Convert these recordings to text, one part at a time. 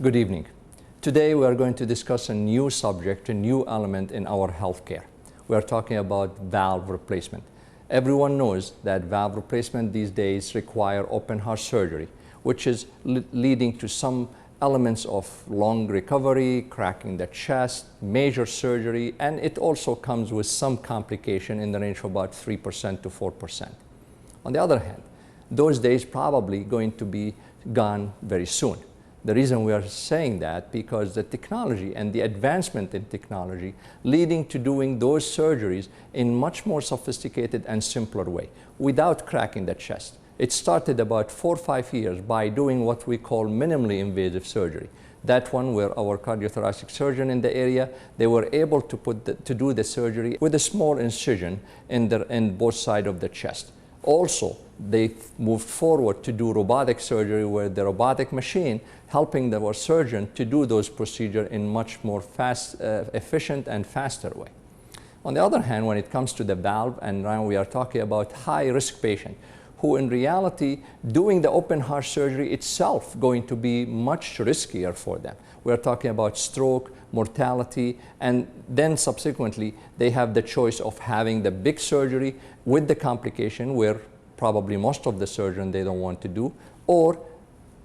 Good evening. Today we are going to discuss a new subject, a new element in our healthcare. We are talking about valve replacement. Everyone knows that valve replacement these days require open heart surgery, which is leading to some elements of long recovery, cracking the chest, major surgery, and it also comes with some complication in the range of about 3% to 4%. On the other hand, those days probably going to be gone very soon. The reason we are saying that because the technology and the advancement in technology leading to doing those surgeries in much more sophisticated and simpler way without cracking the chest. It started about 4 or 5 years by doing what we call minimally invasive surgery. That one where our cardiothoracic surgeon in the area, they were able to do the surgery with a small incision in both sides of the chest. Also, they moved forward to do robotic surgery where the robotic machine helping our surgeon to do those procedures in much more efficient and faster way. On the other hand, when it comes to the valve, and now we are talking about high-risk patient, who in reality doing the open heart surgery itself going to be much riskier for them. We are talking about stroke, mortality, and then subsequently they have the choice of having the big surgery with the complication where probably most of the surgeon they don't want to do, or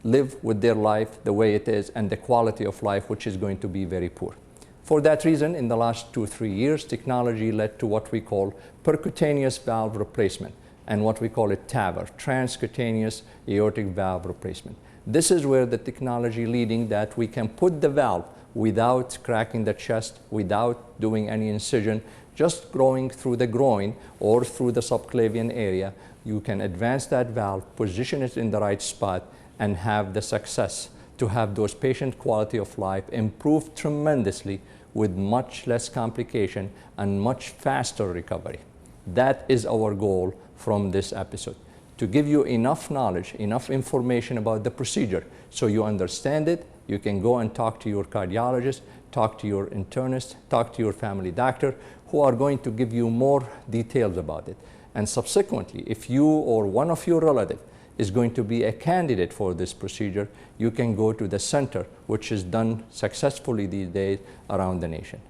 live with their life the way it is and the quality of life which is going to be very poor. For that reason, in the last 2 or 3 years, technology led to what we call percutaneous valve replacement and what we call it TAVR, transcutaneous aortic valve replacement. This is where the technology leading that we can put the valve without cracking the chest, without doing any incision, just growing through the groin or through the subclavian area. You can advance that valve, position it in the right spot, and have the success to have those patient quality of life improve tremendously with much less complication and much faster recovery. That is our goal from this episode, to give you enough knowledge, enough information about the procedure so you understand it. You can go and talk to your cardiologist, talk to your internist, talk to your family doctor, who are going to give you more details about it. And subsequently, if you or one of your relatives is going to be a candidate for this procedure, you can go to the center, which is done successfully these days around the nation.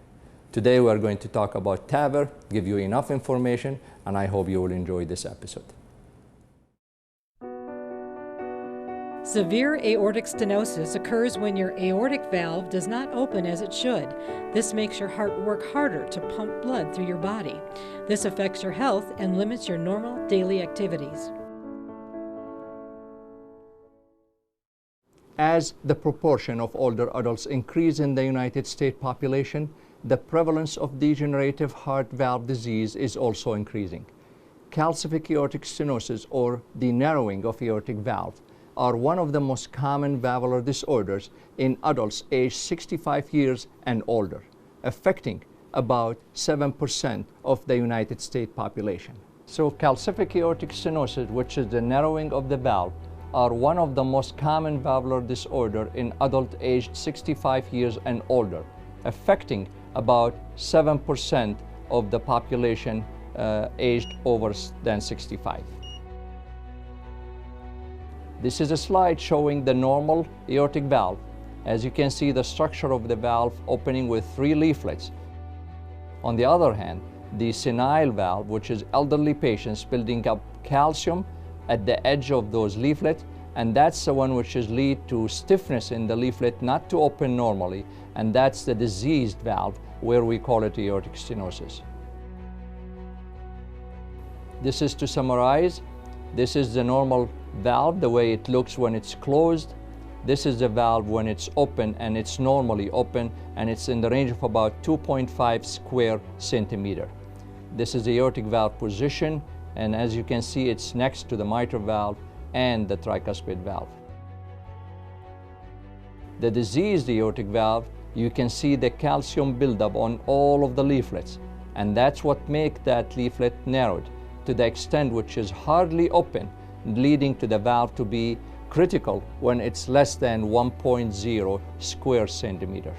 Today we are going to talk about TAVR, give you enough information, and I hope you will enjoy this episode. Severe aortic stenosis occurs when your aortic valve does not open as it should. This makes your heart work harder to pump blood through your body. This affects your health and limits your normal daily activities. As the proportion of older adults increase in the United States population, the prevalence of degenerative heart valve disease is also increasing. Calcific aortic stenosis, or the narrowing of aortic valve, are one of the most common valvular disorders in adults aged 65 years and older, affecting about 7% of the United States population. So calcific aortic stenosis, which is the narrowing of the valve, are one of the most common valvular disorder in adult aged 65 years and older, affecting about 7% of the population aged over than 65. This is a slide showing the normal aortic valve. As you can see, the structure of the valve opening with 3 leaflets. On the other hand, the senile valve, which is elderly patients building up calcium at the edge of those leaflets, and that's the one which is lead to stiffness in the leaflet not to open normally, and that's the diseased valve where we call it aortic stenosis. This is to summarize. This is the normal valve, the way it looks when it's closed. This is the valve when it's open, and it's normally open, and it's in the range of about 2.5 square centimeter. This is the aortic valve position, and as you can see, it's next to the mitral valve and the tricuspid valve. The diseased aortic valve, you can see the calcium buildup on all of the leaflets, and that's what makes that leaflet narrowed to the extent which is hardly open, leading to the valve to be critical when it's less than 1.0 square centimeter.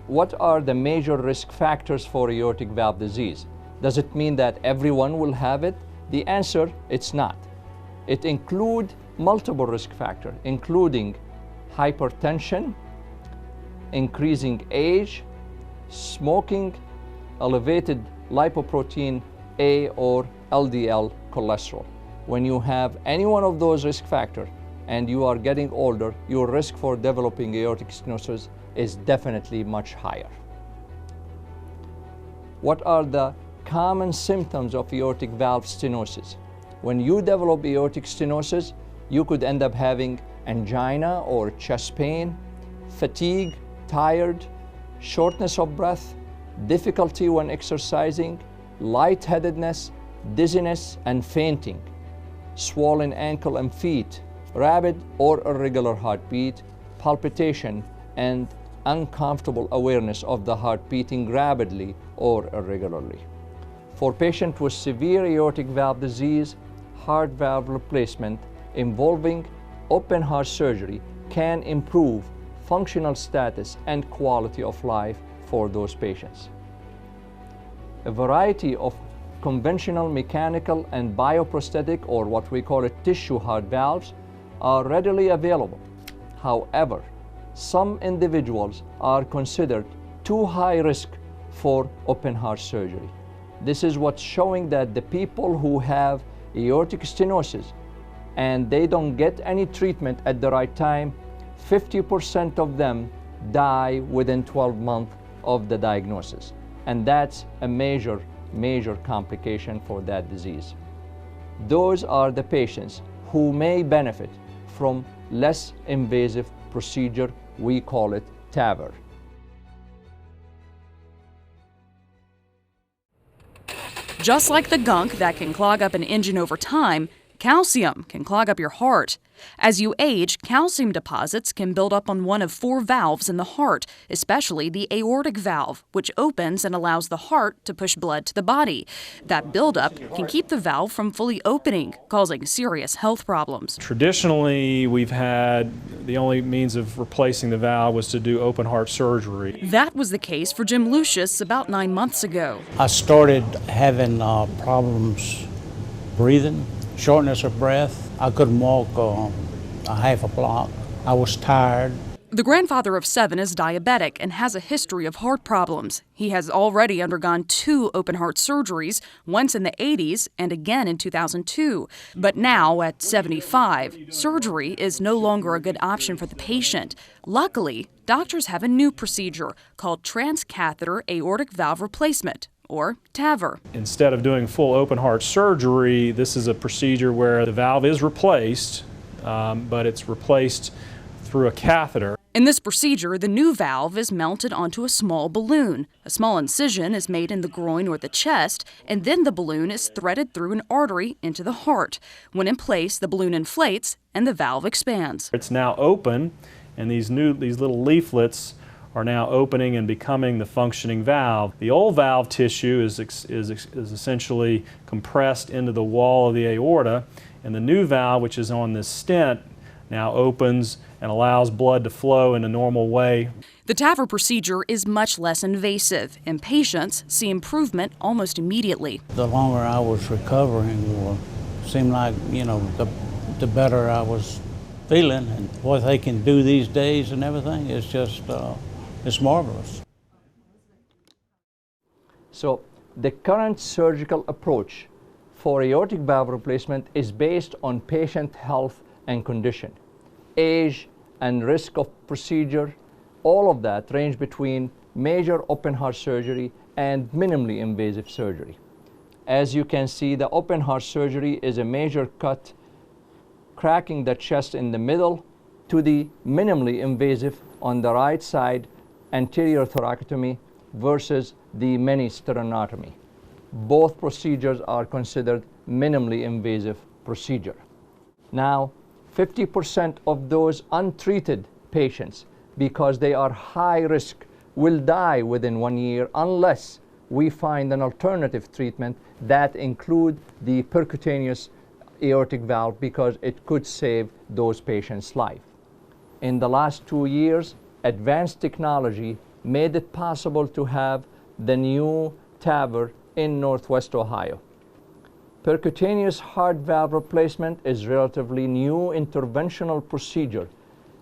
What are the major risk factors for aortic valve disease? Does it mean that everyone will have it? The answer, it's not. It includes multiple risk factors, including hypertension, increasing age, smoking, elevated lipoprotein A or LDL cholesterol. When you have any one of those risk factors and you are getting older, your risk for developing aortic stenosis is definitely much higher. What are the common symptoms of aortic valve stenosis? When you develop aortic stenosis, you could end up having angina or chest pain, fatigue, tired, shortness of breath, difficulty when exercising, lightheadedness, dizziness, and fainting, swollen ankle and feet, rapid or irregular heartbeat, palpitation, and uncomfortable awareness of the heart beating rapidly or irregularly. For patients with severe aortic valve disease, heart valve replacement involving open heart surgery can improve functional status and quality of life for those patients. A variety of conventional mechanical and bioprosthetic, or what we call it tissue heart valves, are readily available. However, some individuals are considered too high risk for open heart surgery. This is what's showing that the people who have aortic stenosis and they don't get any treatment at the right time, 50% of them die within 12 months of the diagnosis. And that's a major complication for that disease. Those are the patients who may benefit from less invasive procedure. We call it TAVR. Just like the gunk that can clog up an engine over time, calcium can clog up your heart. As you age, calcium deposits can build up on one of 4 valves in the heart, especially the aortic valve, which opens and allows the heart to push blood to the body. That buildup can keep the valve from fully opening, causing serious health problems. Traditionally, we've had the only means of replacing the valve was to do open heart surgery. That was the case for Jim Lucius about 9 months ago. I started having problems breathing, shortness of breath. I couldn't walk a half a block. I was tired. The grandfather of 7 is diabetic and has a history of heart problems. He has already undergone 2 open heart surgeries, once in the 80s and again in 2002. But now, at 75, surgery is no longer a good option for the patient. Luckily, doctors have a new procedure called transcatheter aortic valve replacement, or TAVR. Instead of doing full open heart surgery, this is a procedure where the valve is replaced, but it's replaced through a catheter. In this procedure, the new valve is mounted onto a small balloon. A small incision is made in the groin or the chest, and then the balloon is threaded through an artery into the heart. When in place, the balloon inflates and the valve expands. It's now open, and these little leaflets are now opening and becoming the functioning valve. The old valve tissue is essentially compressed into the wall of the aorta, and the new valve, which is on this stent, now opens and allows blood to flow in a normal way. The TAVR procedure is much less invasive, and patients see improvement almost immediately. The longer I was recovering, it seemed like, the better I was feeling. And what they can do these days and everything is just, it's marvelous. So the current surgical approach for aortic valve replacement is based on patient health and condition. Age and risk of procedure, all of that range between major open heart surgery and minimally invasive surgery. As you can see, the open heart surgery is a major cut, cracking the chest in the middle, to the minimally invasive on the right side, anterior thoracotomy versus the mini sternotomy. Both procedures are considered minimally invasive procedure. Now, 50% of those untreated patients, because they are high risk, will die within 1 year unless we find an alternative treatment that include the percutaneous aortic valve, because it could save those patients' life. In the last 2 years, advanced technology made it possible to have the new TAVR in Northwest Ohio. Percutaneous heart valve replacement is relatively new interventional procedure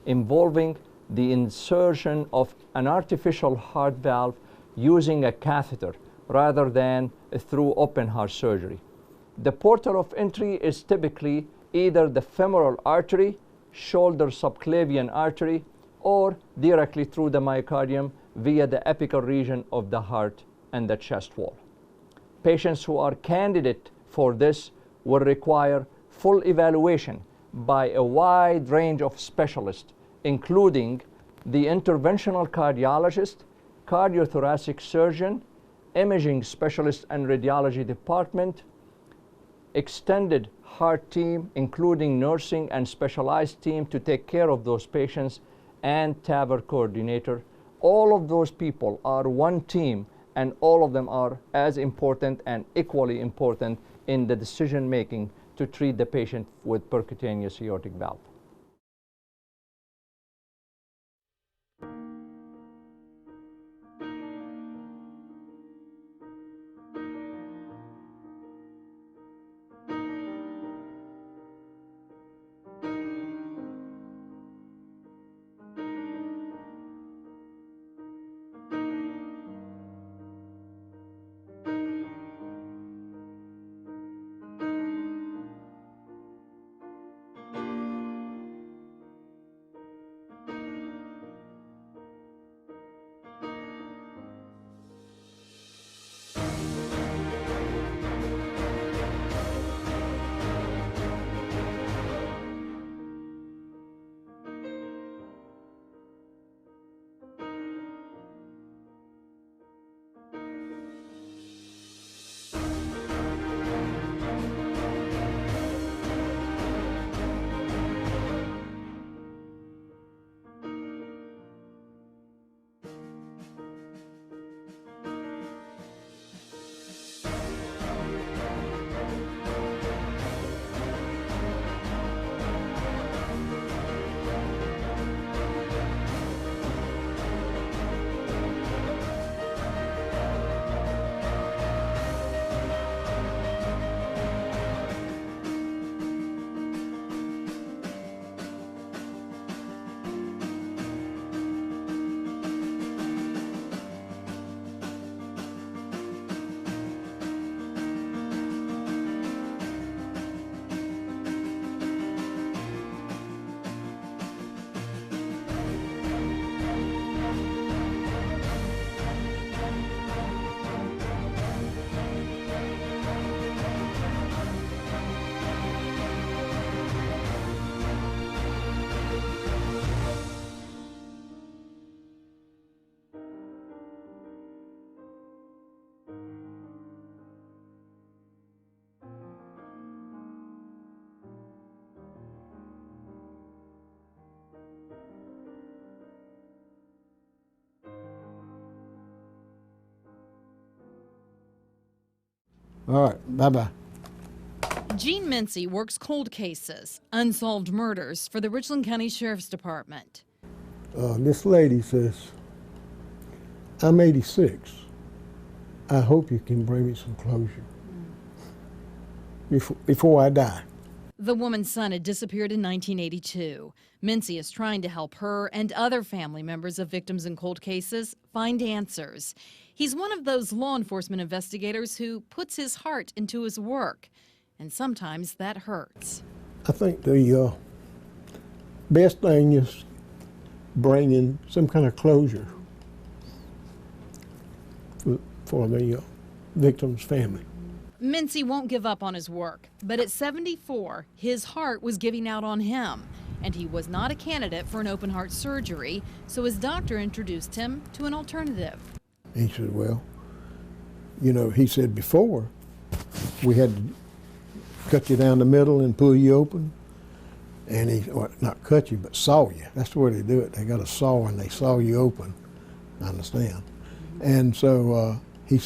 involving the insertion of an artificial heart valve using a catheter rather than through open heart surgery. The portal of entry is typically either the femoral artery, shoulder subclavian artery, or directly through the myocardium via the apical region of the heart and the chest wall. Patients who are candidate for this will require full evaluation by a wide range of specialists, including the interventional cardiologist, cardiothoracic surgeon, imaging specialist and radiology department, extended heart team, including nursing and specialized team to take care of those patients, and TAVR coordinator. All of those people are one team, and all of them are as important and equally important in the decision making to treat the patient with percutaneous aortic valve. All right, bye-bye. Gene Mincy works cold cases, unsolved murders for the Richland County Sheriff's Department. This lady says, I'm 86. I hope you can bring me some closure before I die. The woman's son had disappeared in 1982. Mincy is trying to help her and other family members of victims in cold cases find answers. He's one of those law enforcement investigators who puts his heart into his work, and sometimes that hurts. I think the best thing is bringing some kind of closure for the victim's family. Mincy won't give up on his work, but at 74, his heart was giving out on him, and he was not a candidate for an open heart surgery, so his doctor introduced him to an alternative. He said, well, you know, he said before, we had to cut you down the middle and pull you open, and he, or not cut you, but saw you. That's the way they do it. They got a saw and they saw you open, I understand. And so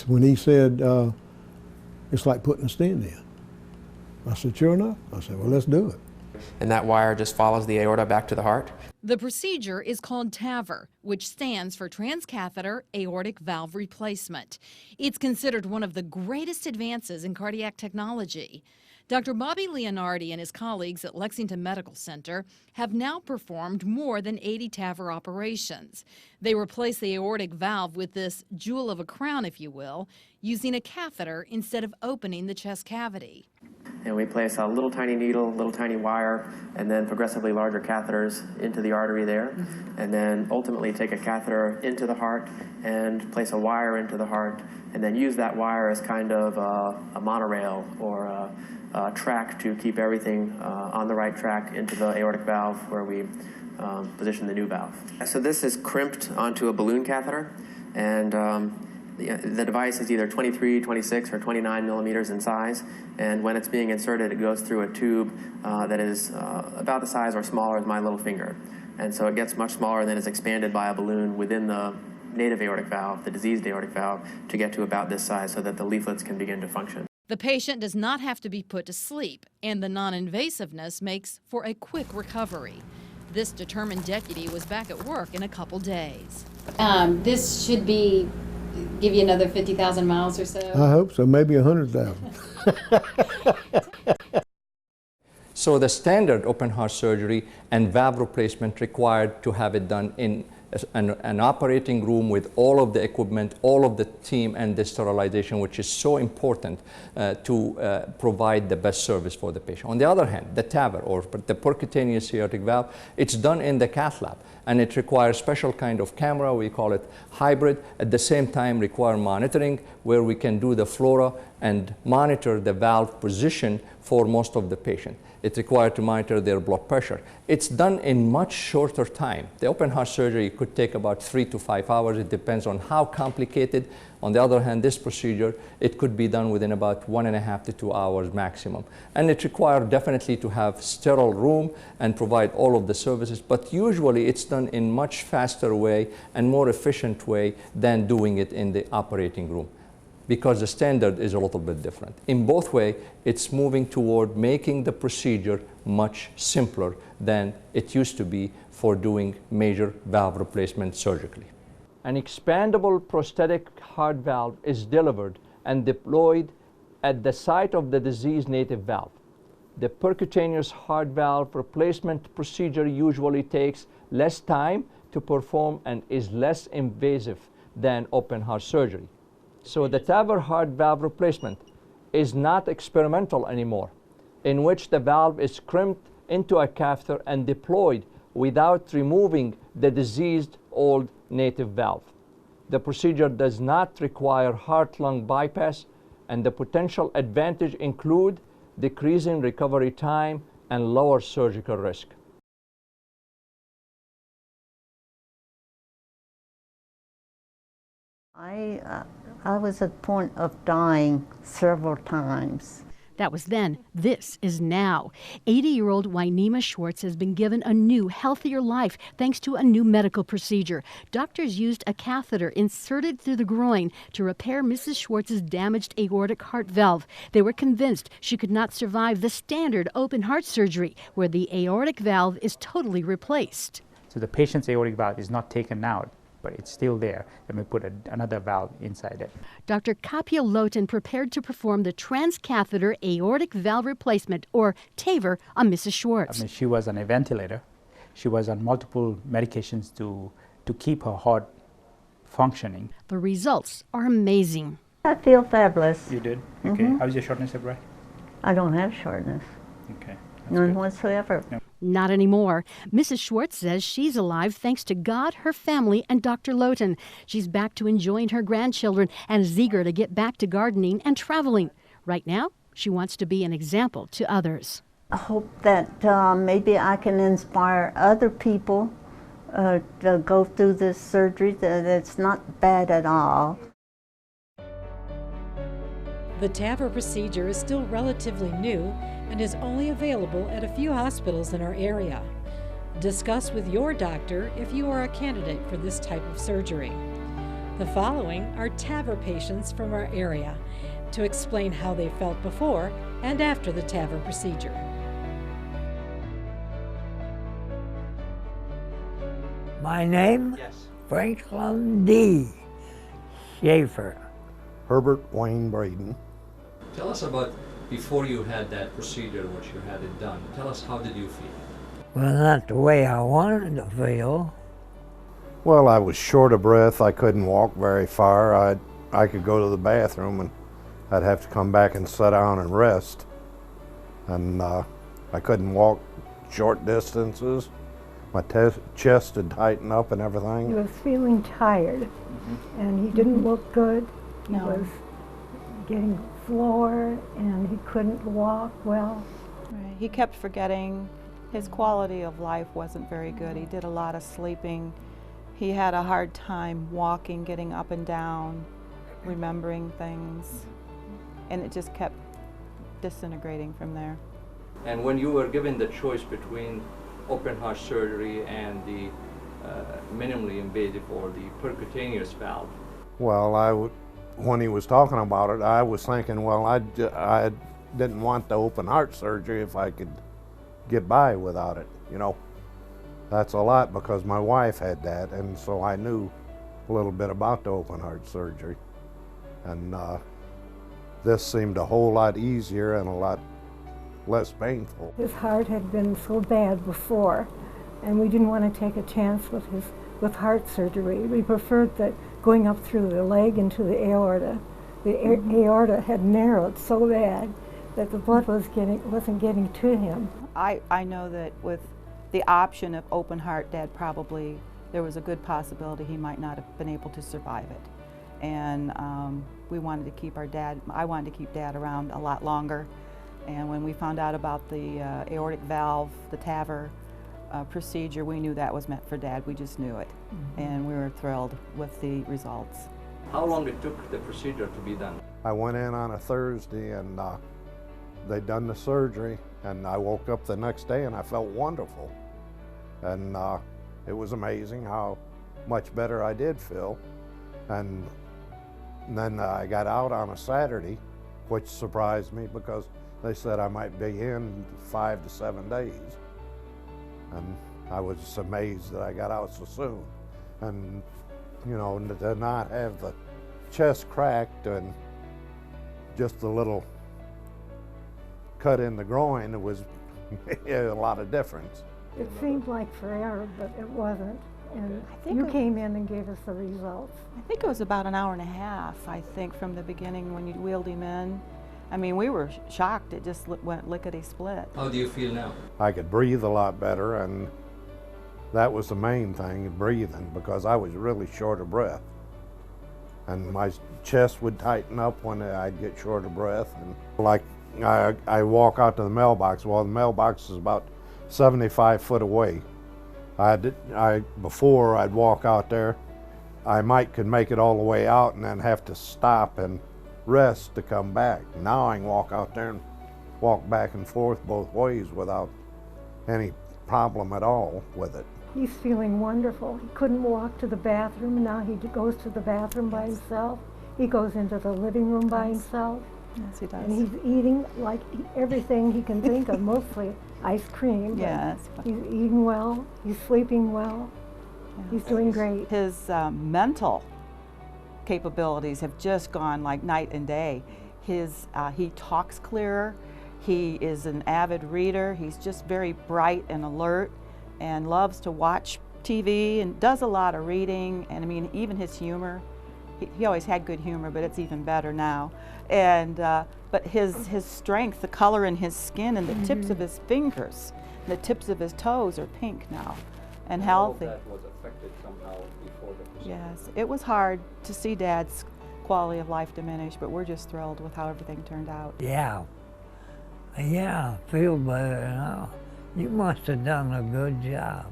when he said, it's like putting a stent in. I said, sure enough. I said, well, let's do it. And that wire just follows the aorta back to the heart. The procedure is called TAVR, which stands for transcatheter aortic valve replacement. It's considered one of the greatest advances in cardiac technology. Dr. Bobby Leonardi and his colleagues at Lexington Medical Center have now performed more than 80 TAVR operations. They replace the aortic valve with this jewel of a crown, if you will, using a catheter instead of opening the chest cavity. And we place a little tiny needle, little tiny wire, and then progressively larger catheters into the artery there. And then ultimately take a catheter into the heart and place a wire into the heart, and then use that wire as kind of a monorail or a track to keep everything on the right track into the aortic valve where we position the new valve. So this is crimped onto a balloon catheter, and the device is either 23, 26, or 29 millimeters in size, and when it's being inserted, it goes through a tube that is about the size or smaller as my little finger. And so it gets much smaller and then is expanded by a balloon within the native aortic valve, the diseased aortic valve, to get to about this size so that the leaflets can begin to function. The patient does not have to be put to sleep, and the non-invasiveness makes for a quick recovery. This determined deputy was back at work in a couple days. This should give you another 50,000 miles or so. I hope so, maybe 100,000. So the standard open heart surgery and valve replacement required to have it done in an operating room with all of the equipment, all of the team, and the sterilization, which is so important to provide the best service for the patient. On the other hand, the TAVR, or the percutaneous aortic valve, it's done in the cath lab, and it requires special kind of camera. We call it hybrid. At the same time, require monitoring, where we can do the flora and monitor the valve position for most of the patient. It's required to monitor their blood pressure. It's done in much shorter time. The open heart surgery could take about 3 to 5 hours. It depends on how complicated. On the other hand, this procedure, it could be done within about 1.5 to 2 hours maximum. And it requires definitely to have sterile room and provide all of the services, but usually it's done in much faster way and more efficient way than doing it in the operating room, because the standard is a little bit different. In both ways, it's moving toward making the procedure much simpler than it used to be for doing major valve replacement surgically. An expandable prosthetic heart valve is delivered and deployed at the site of the diseased native valve. The percutaneous heart valve replacement procedure usually takes less time to perform and is less invasive than open heart surgery. So the TAVR heart valve replacement is not experimental anymore, in which the valve is crimped into a catheter and deployed without removing the diseased old native valve. The procedure does not require heart-lung bypass, and the potential advantage include decreasing recovery time and lower surgical risk. I was at the point of dying several times. That was then. This is now. 80-year-old Wynema Schwartz has been given a new, healthier life thanks to a new medical procedure. Doctors used a catheter inserted through the groin to repair Mrs. Schwartz's damaged aortic heart valve. They were convinced she could not survive the standard open heart surgery, where the aortic valve is totally replaced. So the patient's aortic valve is not taken out, but it's still there, and we put another valve inside it. Dr. Kapia Lotan prepared to perform the transcatheter aortic valve replacement, or TAVR, on Mrs. Schwartz. She was on a ventilator. She was on multiple medications to keep her heart functioning. The results are amazing. I feel fabulous. You did? Okay. How's your shortness of breath? I don't have shortness. Okay. None whatsoever. No. Not anymore. Mrs. Schwartz says she's alive thanks to God, her family, and Dr. Lotan. She's back to enjoying her grandchildren and is eager to get back to gardening and traveling. Right now, she wants to be an example to others. I hope that maybe I can inspire other people to go through this surgery, that it's not bad at all. The TAVR procedure is still relatively new and is only available at a few hospitals in our area. Discuss with your doctor if you are a candidate for this type of surgery. The following are TAVR patients from our area to explain how they felt before and after the TAVR procedure. My name? Yes. Franklin D. Schaefer. Herbert Wayne Braden. Tell us about before you had that procedure, what you had it done. Tell us, how did you feel? Well, not the way I wanted to feel. Well, I was short of breath. I couldn't walk very far. I could go to the bathroom and I'd have to come back and sit down and rest. And I couldn't walk short distances. My chest had tightened up and everything. He was feeling tired, and he didn't look good. He was getting slower, and he couldn't walk well. Right. He kept forgetting. His quality of life wasn't very good. He did a lot of sleeping. He had a hard time walking, getting up and down, remembering things, and it just kept disintegrating from there. And when you were given the choice between open heart surgery and the minimally invasive or the percutaneous valve? Well, when he was talking about it, I was thinking, well, I didn't want the open heart surgery if I could get by without it, you know. That's a lot because my wife had that, and so I knew a little bit about the open heart surgery. And this seemed a whole lot easier and a lot less painful. His heart had been so bad before, and we didn't want to take a chance with heart surgery. We preferred that going up through the leg into the aorta. The aorta had narrowed so bad that the blood wasn't getting to him. I know that with the option of open heart, Dad there was a good possibility he might not have been able to survive it. And we wanted to keep I wanted to keep Dad around a lot longer. And when we found out about the aortic valve, the TAVR procedure, we knew that was meant for Dad. We just knew it. And we were thrilled with the results. How long it took the procedure to be done? I went in on a Thursday and they'd done the surgery, and I woke up the next day and I felt wonderful. And it was amazing how much better I did feel. And then I got out on a Saturday, which surprised me because they said I might be in 5 to 7 days. And I was just amazed that I got out so soon. And, you know, to not have the chest cracked and just a little cut in the groin, it was a lot of difference. It seemed like forever, but it wasn't. And you came in and gave us the results. I think it was about an hour and a half, I think, from the beginning when you wheeled him in. I mean, we were shocked. It just went lickety-split. How do you feel now? I could breathe a lot better, and that was the main thing, breathing, because I was really short of breath. And my chest would tighten up when I'd get short of breath. And like I walk out to the mailbox. Well, the mailbox is about 75 foot away. Before I'd walk out there, I could make it all the way out and then have to stop and rest to come back. Now I can walk out there and walk back and forth both ways without any problem at all with it. He's feeling wonderful. He couldn't walk to the bathroom. Now he goes to the bathroom by himself. He goes into the living room by himself. Yes, he does. And he's eating like everything he can think of, mostly ice cream. Yes. He's eating well. He's sleeping well. Yes. He's doing great. His mental capabilities have just gone like night and day. He talks clearer. He is an avid reader. He's just very bright and alert and loves to watch TV and does a lot of reading. And I mean, even his humor. He always had good humor, but it's even better now. And but his strength, the color in his skin, and the tips of his fingers, and the tips of his toes are pink now, and healthy. That was affected somehow before the procedure. Yes, it was hard to see Dad's quality of life diminish, but we're just thrilled with how everything turned out. Yeah, I feel better now. You must have done a good job.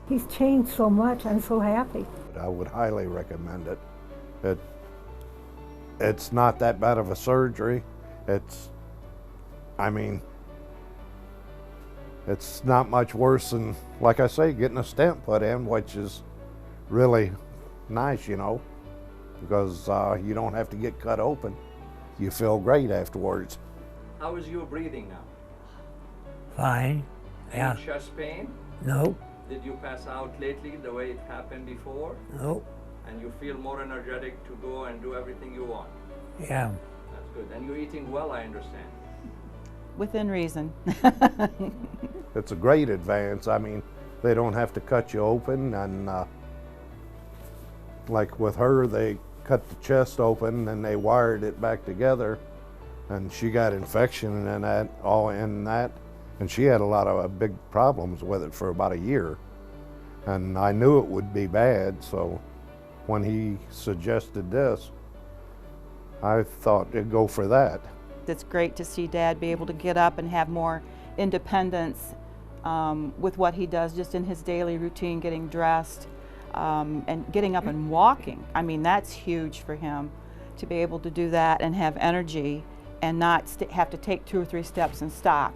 He's changed so much. I'm so happy. I would highly recommend it. It's not that bad of a surgery. It's not much worse than, like I say, getting a stent put in, which is really nice, you know, because you don't have to get cut open. You feel great afterwards. How is your breathing now? Fine. Yeah. Any chest pain? Nope. Did you pass out lately the way it happened before? Nope. And you feel more energetic to go and do everything you want? Yeah. That's good. And you're eating well, I understand. Within reason. It's a great advance. I mean, they don't have to cut you open, and like with her, they cut the chest open and they wired it back together, and she got infection and that, all in that, and she had a lot of big problems with it for about a year. And I knew it would be bad, so when he suggested this, I thought it'd go for that. It's great to see Dad be able to get up and have more independence with what he does just in his daily routine, getting dressed and getting up and walking. I mean, that's huge for him, to be able to do that and have energy and not have to take 2 or 3 steps and stop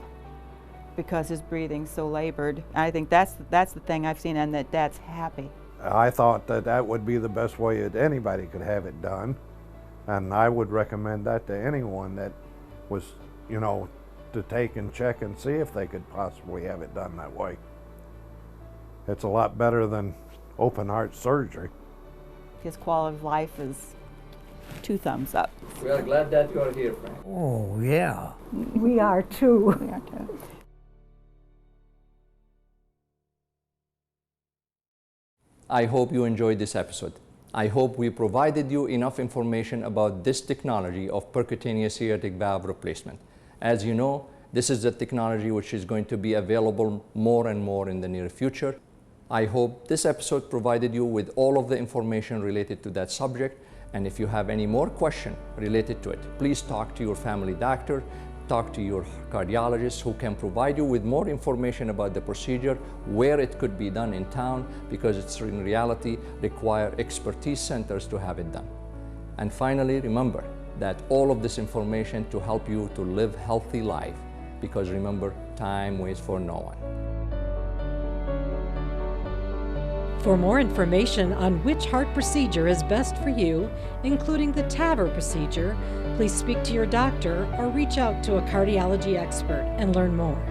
because his breathing's so labored. I think that's the thing I've seen, and that Dad's happy. I thought that that would be the best way that anybody could have it done, and I would recommend that to anyone that was, you know, to take and check and see if they could possibly have it done that way. It's a lot better than open heart surgery. His quality of life is 2 thumbs up. We are glad that you are here, Frank. Oh, yeah. We are too. We are too. I hope you enjoyed this episode. I hope we provided you enough information about this technology of percutaneous aortic valve replacement. As you know, this is a technology which is going to be available more and more in the near future. I hope this episode provided you with all of the information related to that subject. And if you have any more questions related to it, please talk to your family doctor, talk to your cardiologist, who can provide you with more information about the procedure, where it could be done in town, because it's in reality require expertise centers to have it done. And finally, remember that all of this information to help you to live healthy life, because remember, time waits for no one. For more information on which heart procedure is best for you, including the TAVR procedure, please speak to your doctor or reach out to a cardiology expert and learn more.